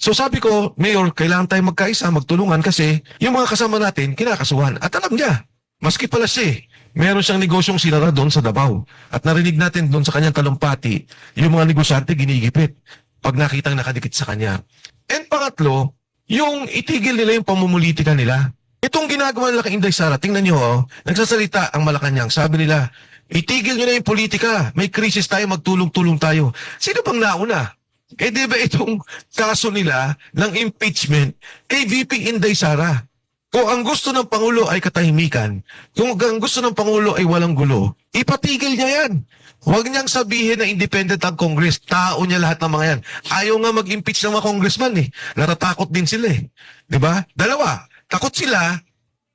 So sabi ko, Mayor, kailangan tayo magkaisa, magtulungan kasi yung mga kasama natin, kinakasuhan. At alam niya, maski pala siya, meron siyang negosyong sinara doon sa Davao. At narinig natin doon sa kanyang talumpati, yung mga negosyante ginigipit pag nakitang nakadikit sa kanya. And pangatlo, yung itigil nila yung pamumulitika nila. Itong ginagawa nila kay Inday Sara, tingnan nyo, nagsasalita ang Malacanang. Sabi nila, itigil nyo na yung politika. May krisis tayo, magtulong-tulong tayo. Sino bang nauna? Di ba itong kaso nila ng impeachment kay VP Inday Sara? Kung ang gusto ng Pangulo ay katahimikan, kung ang gusto ng Pangulo ay walang gulo, ipatigil niya yan. Huwag niyang sabihin na independent ang Congress. Tao niya lahat ng mga yan. Ayaw nga mag-impeach ng mga congressman eh. Natatakot din sila eh. Diba? Dalawa, takot sila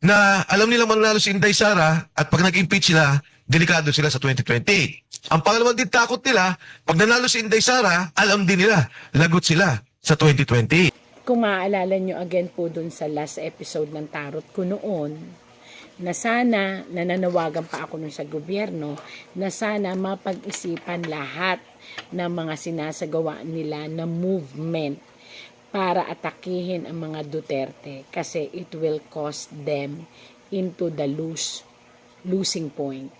na alam nila mananalo si Inday Sara at pag nag-impeach sila, delikado sila sa 2028. Ang pangalawang din takot nila, pag nanalo si Inday Sara, alam din nila, lagot sila sa 2020. Kung maaalala nyo again po dun sa last episode ng Tarot ko noon, na sana, nananawagan pa ako nun sa gobyerno, na sana mapag-isipan lahat ng mga sinasagawa nila na movement para atakihin ang mga Duterte kasi it will cost them into the losing point.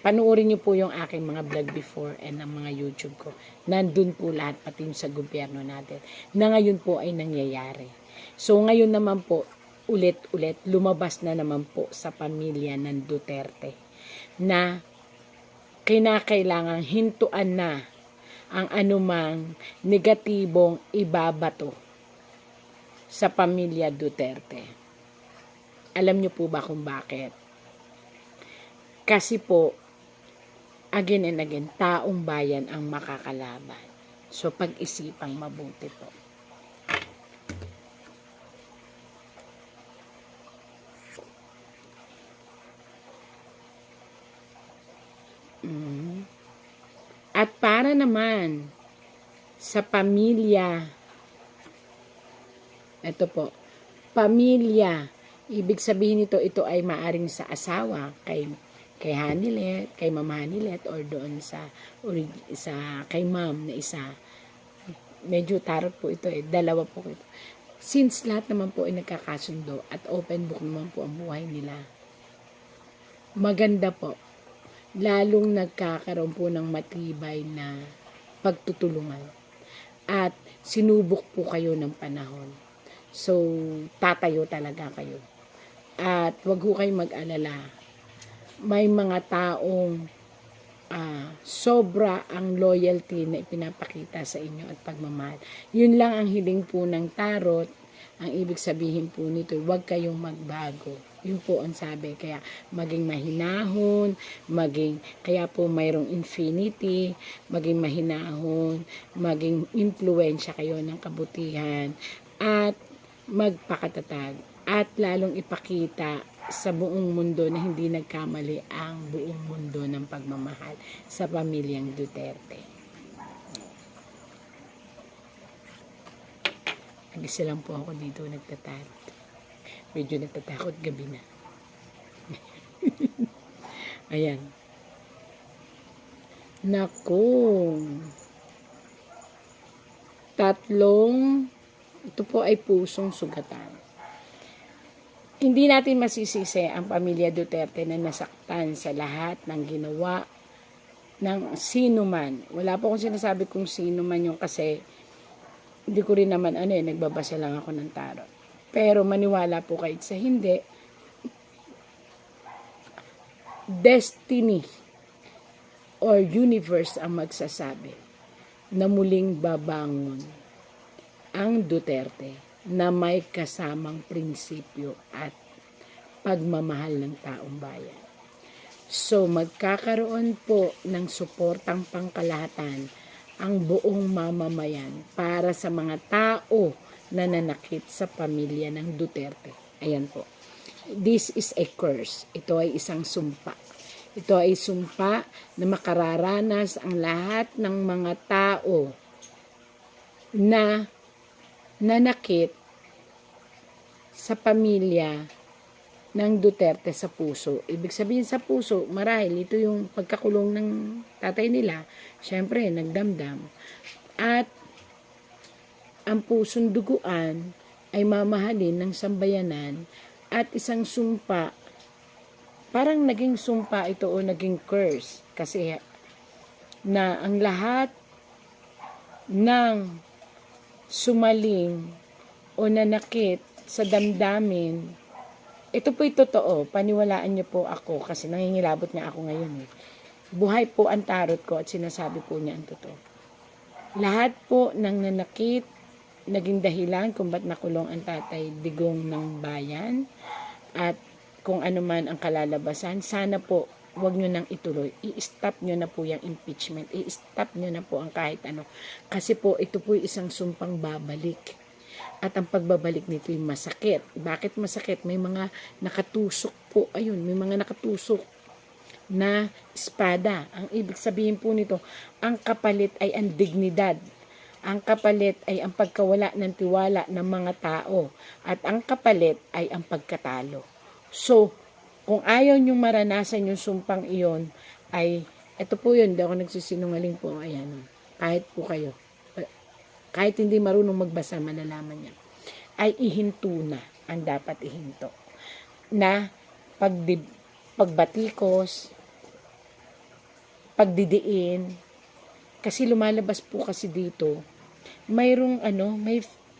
Panuorin niyo po yung aking mga vlog before and ang mga YouTube ko. Nandun po lahat pati yung sa gobyerno natin na ngayon po ay nangyayari. So ngayon naman po, ulit-ulit, lumabas na naman po sa pamilya ng Duterte na kinakailangang hintuan na ang anumang negatibong ibabato sa pamilya Duterte. Alam niyo po ba kung bakit? Kasi po, again and again, taong bayan ang makakalaban. So, pag-isipang mabuti po. At para naman sa pamilya, ito po, pamilya, ibig sabihin nito, ito ay maaring sa asawa, kay Hanilet, kay Ma'am Hanilet, or doon sa kay Ma'am na isa. Medyo tarot po ito dalawa po ito. Since lahat naman po ay nagkakasundo at open book naman po ang buhay nila, maganda po, lalong nagkakaroon po ng matibay na pagtutulungan. At sinubok po kayo ng panahon. So, tatayo talaga kayo. At wag ho kayong mag-alala. May mga taong sobra ang loyalty na ipinapakita sa inyo at pagmamahal. Yun lang ang hiling po ng tarot. Ang ibig sabihin po nito, huwag kayong magbago. Yun po ang sabi. Kaya maging mahinahon, kaya po mayroong infinity, maging mahinahon, maging impluensya kayo ng kabutihan, at magpakatatag. At lalong ipakita sa buong mundo na hindi nagkamali ang buong mundo ng pagmamahal sa pamilyang Duterte. Nag-isa lang po ako dito nagtatarot. Medyo nagtatakot gabi na. Ayan. Naku. Ito po ay pusong sugatan. Hindi natin masisisi ang pamilya Duterte na nasaktan sa lahat ng ginawa ng sino man. Wala po akong sinasabi kung sino man yung kasi hindi ko rin naman nagbabasa lang ako ng tarot. Pero maniwala po kahit sa hindi, destiny or universe ang magsasabi na muling babangon ang Duterte na may kasamang prinsipyo at pagmamahal ng taong bayan. So, magkakaroon po ng suportang pangkalahatan ang buong mamamayan para sa mga tao na nanakit sa pamilya ng Duterte. Ayan po. This is a curse. Ito ay isang sumpa. Ito ay sumpa na makararanas ang lahat ng mga tao na nanakit sa pamilya ng Duterte sa puso. Ibig sabihin sa puso, marahil ito yung pagkakulong ng tatay nila. Siyempre, nagdamdam. At ang pusong duguan ay mamahalin ng sambayanan at isang sumpa, parang naging sumpa ito o naging curse kasi na ang lahat ng sumaling o nanakit sa damdamin, ito po'y totoo, paniwalaan niyo po ako kasi nangingilabot nga ako ngayon eh. Buhay po ang tarot ko at sinasabi po niya ang totoo. Lahat po ng nanakit, naging dahilan kung ba't nakulong ang Tatay Digong ng bayan at kung ano man ang kalalabasan, sana po wag nyo nang ituloy. I-stop nyo na po yung impeachment. I-stop nyo na po ang kahit ano. Kasi po, ito po isang sumpang babalik. At ang pagbabalik nito ay masakit. Bakit masakit? May mga nakatusok po. Ayun, may mga nakatusok na espada. Ang ibig sabihin po nito, ang kapalit ay ang dignidad. Ang kapalit ay ang pagkawala ng tiwala ng mga tao. At ang kapalit ay ang pagkatalo. So, kung ayaw niyong maranasan yung sumpang iyon, ay, ito po yun, hindi ako nagsisinungaling po, ayan, kahit po kayo, kahit hindi marunong magbasa, malalaman niya, ay ihinto na ang dapat ihinto. Na pagbatikos, pagdidiin, kasi lumalabas po kasi dito, mayroong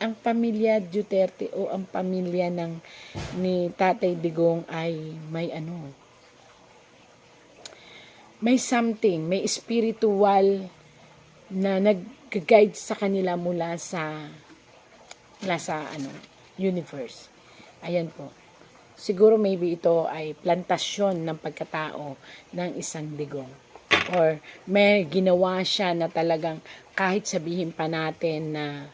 ang pamilya Duterte o ang pamilya ni Tatay Digong ay may something, may spiritual na nag-guide sa kanila mula sa universe. Ayan po. Siguro maybe ito ay plantasyon ng pagkatao ng isang Digong. Or may ginawa siya na talagang kahit sabihin pa natin na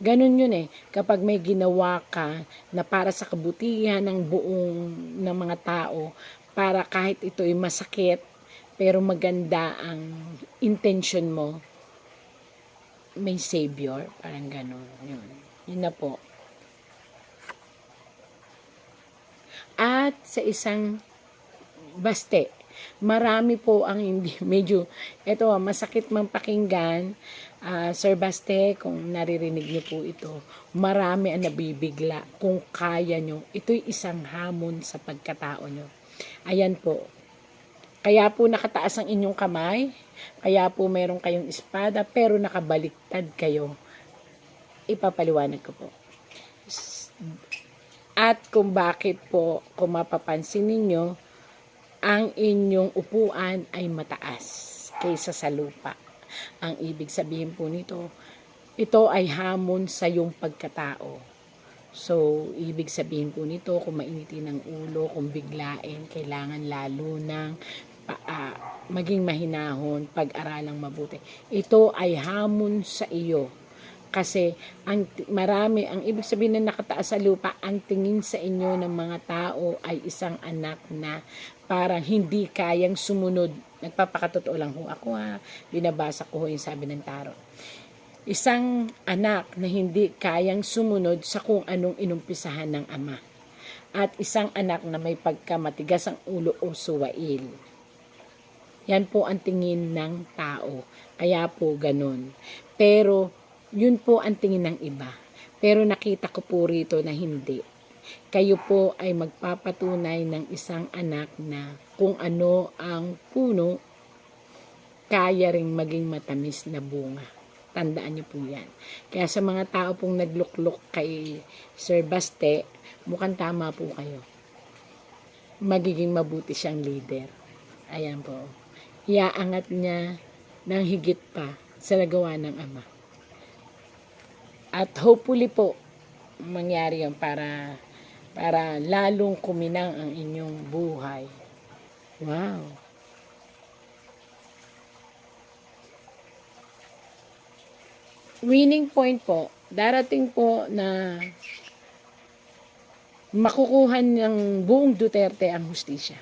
ganun yun eh. Kapag may ginawa ka na para sa kabutihan ng ng mga tao, para kahit ito ay masakit, pero maganda ang intention mo, may savior. Parang ganun. Yun na po. At sa isang baste, marami po ang hindi, medyo, eto masakit mang pakinggan, Sir Baste, kung naririnig niyo po ito, marami ang nabibigla kung kaya nyo. Ito'y isang hamon sa pagkatao nyo. Ayan po. Kaya po nakataas ang inyong kamay, kaya po meron kayong espada, pero nakabaliktad kayo. Ipapaliwanag ko po. At kung bakit po, kung mapapansin ninyo, ang inyong upuan ay mataas kaysa sa lupa. Ang ibig sabihin po nito, ito ay hamon sa iyong pagkatao. So, ibig sabihin po nito, kung mainitin ang ulo, kung biglain, kailangan lalo ng maging mahinahon, pag-aralang mabuti. Ito ay hamon sa iyo. Kasi ang ibig sabihin na nakataas sa lupa, ang tingin sa inyo ng mga tao ay isang anak na parang hindi kayang sumunod. Nagpapakatotoo lang ho ako binabasa ko yung sabi ng tarot. Isang anak na hindi kayang sumunod sa kung anong inumpisahan ng ama. At isang anak na may pagkamatigas ang ulo o suwail. Yan po ang tingin ng tao. Kaya po ganun. Pero yun po ang tingin ng iba. Pero nakita ko po rito na hindi. Kayo po ay magpapatunay ng isang anak na kung ano ang puno, kaya ring maging matamis na bunga. Tandaan niyo po yan. Kaya sa mga tao pong nagluklok kay Sir Baste, mukhang tama po kayo. Magiging mabuti siyang leader. Ayan po. Iaangat niya ng higit pa sa nagawa ng ama. At hopefully po, mangyari yun para lalong kuminang ang inyong buhay. Wow! Winning point po, darating po na makukuha ng buong Duterte ang hustisya.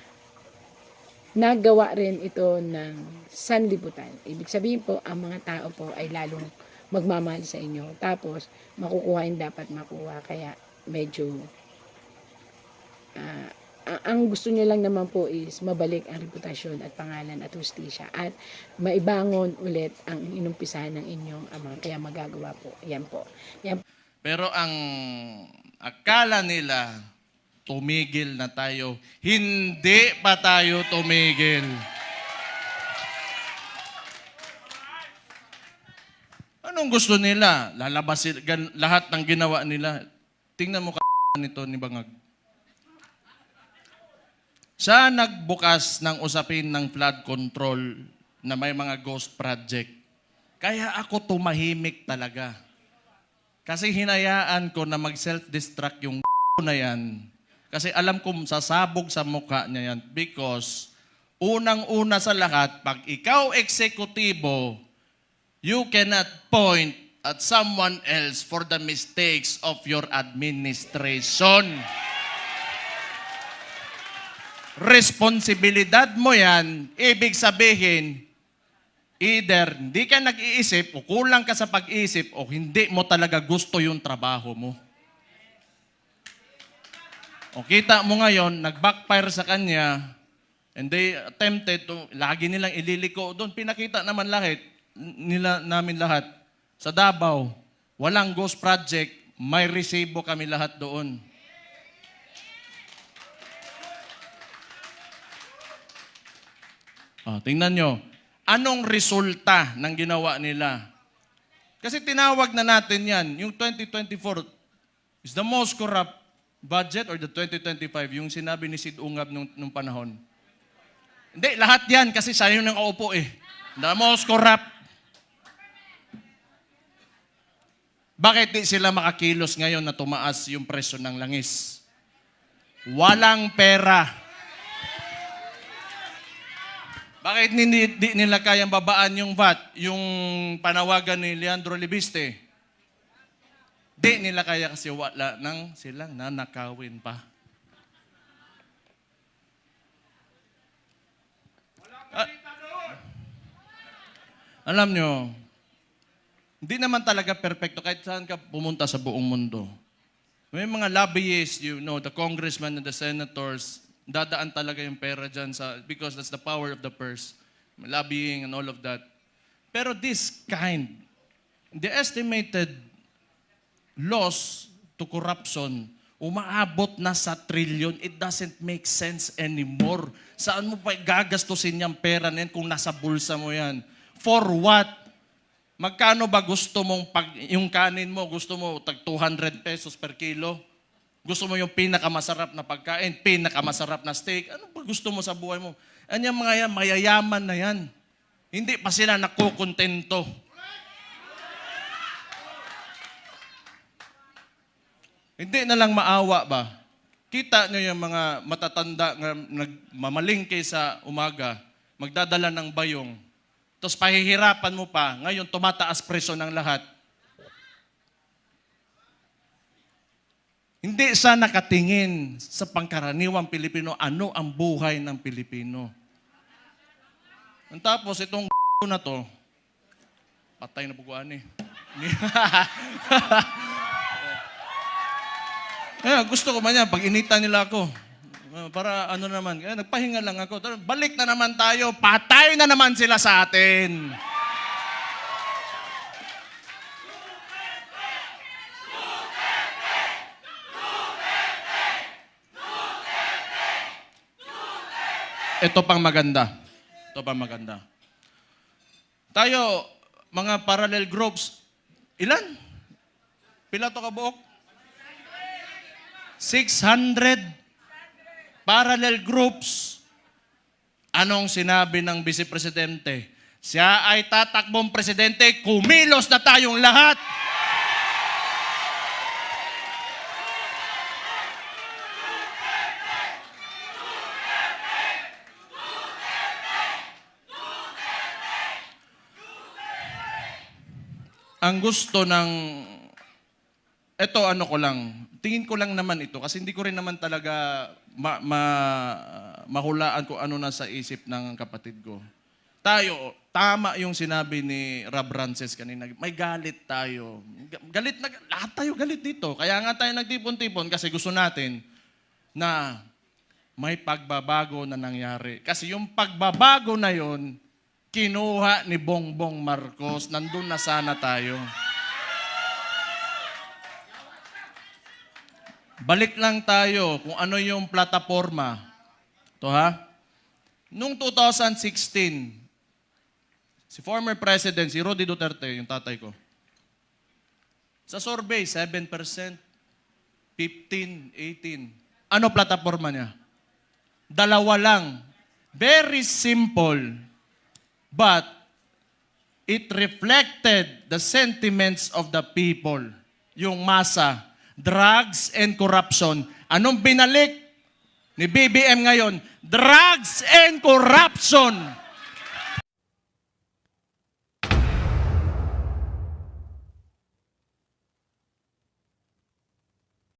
Nagawa rin ito ng sanlibutan. Ibig sabihin po, ang mga tao po ay lalong magmamahal sa inyo. Tapos, makukuha yung dapat makuha. Kaya, medyo ang gusto niyo lang naman po is mabalik ang reputasyon at pangalan at hustisya at maibangon ulit ang inumpisahan ng inyong ama. Kaya magagawa po. Yan po. Yan. Pero ang akala nila, tumigil na tayo. Hindi pa tayo tumigil. Anong gusto nila? Lalabasin lahat ng ginawa nila. Tingnan mo nito ni Bangag. Siya nagbukas ng usapin ng flood control na may mga ghost project. Kaya ako tumahimik talaga. Kasi hinayaan ko na mag-self-destruct yung na yan. Kasi alam ko sasabog sa mukha niya yan. Because unang-una sa lahat, pag ikaw eksekutibo, you cannot point at someone else for the mistakes of your administration. Responsibilidad mo yan, ibig sabihin, either hindi ka nag-iisip o kulang ka sa pag-iisip o hindi mo talaga gusto yung trabaho mo. O kita mo ngayon, nag-backfire sa kanya, and they attempted to, lagi nilang ililiko doon. Pinakita naman namin lahat. Sa Davao, walang ghost project, may resibo kami lahat doon. Tingnan nyo, anong resulta ng ginawa nila? Kasi tinawag na natin yan, yung 2024 is the most corrupt budget or the 2025, yung sinabi ni Sid Ungab nung panahon. Hindi, lahat yan kasi siya yung nakaupo eh. The most corrupt. Bakit di sila makakilos ngayon na tumaas yung presyo ng langis? Walang pera. Bakit di nila kayang babaan yung VAT, yung panawagan ni Leandro Libiste? Di nila kaya kasi wala nang silang nanakawin pa. Alam nyo, hindi naman talaga perfecto kahit saan ka pumunta sa buong mundo. May mga lobbyists, the congressmen and the senators, dadaan talaga yung pera dyan because that's the power of the purse. Lobbying and all of that. Pero this kind, the estimated loss to corruption, umaabot na sa trillion. It doesn't make sense anymore. Saan mo pa gagastusin yung pera na yan kung nasa bulsa mo yan? For what? Magkano ba gusto mong, yung kanin mo, gusto mo tag 200 pesos per kilo? Gusto mo yung pinakamasarap na pagkain, pinakamasarap na steak? Ano ba gusto mo sa buhay mo? Anyang mga yan, mayayaman na yan. Hindi pa sila nakukontento. Hindi na lang maawa ba? Kita nyo yung mga matatanda na nagmamalingke sa umaga, magdadala ng bayong, tapos pahihirapan mo pa, ngayon tumataas presyo ng lahat. Hindi sa nakatingin sa pangkaraniwang Pilipino, ano ang buhay ng Pilipino. Ang tapos, itong na to, patay na buguan eh. Gusto ko man yan, pag initan nila ako, para ano naman, nagpahinga lang ako. Balik na naman tayo, patay na naman sila sa atin. Ito pang maganda. Tayo, mga parallel groups, ilan? Pila to ka buok? 600 parallel groups. Anong sinabi ng Vice Presidente? Siya ay tatakbong presidente, kumilos na tayong lahat. Ang gusto ng, ano ko lang, tingin ko lang naman ito, kasi hindi ko rin naman talaga mahulaan kung ano nasa isip ng kapatid ko. Tayo, tama yung sinabi ni Rob Rances kanina, may galit tayo. Galit na, lahat tayo galit dito. Kaya nga tayo nagtipon-tipon kasi gusto natin na may pagbabago na nangyari. Kasi yung pagbabago na yon, kinuha ni Bongbong Marcos. Nandun na sana tayo. Balik lang tayo kung ano yung plataforma. Ito ha. Noong 2016, si former President, si Roddy Duterte, yung tatay ko, sa survey, 7%, 15, 18. Ano plataforma niya? Dalawa lang. Very simple. But it reflected the sentiments of the people. Yung masa. Drugs and corruption. Anong binalik ni BBM ngayon? Drugs and corruption.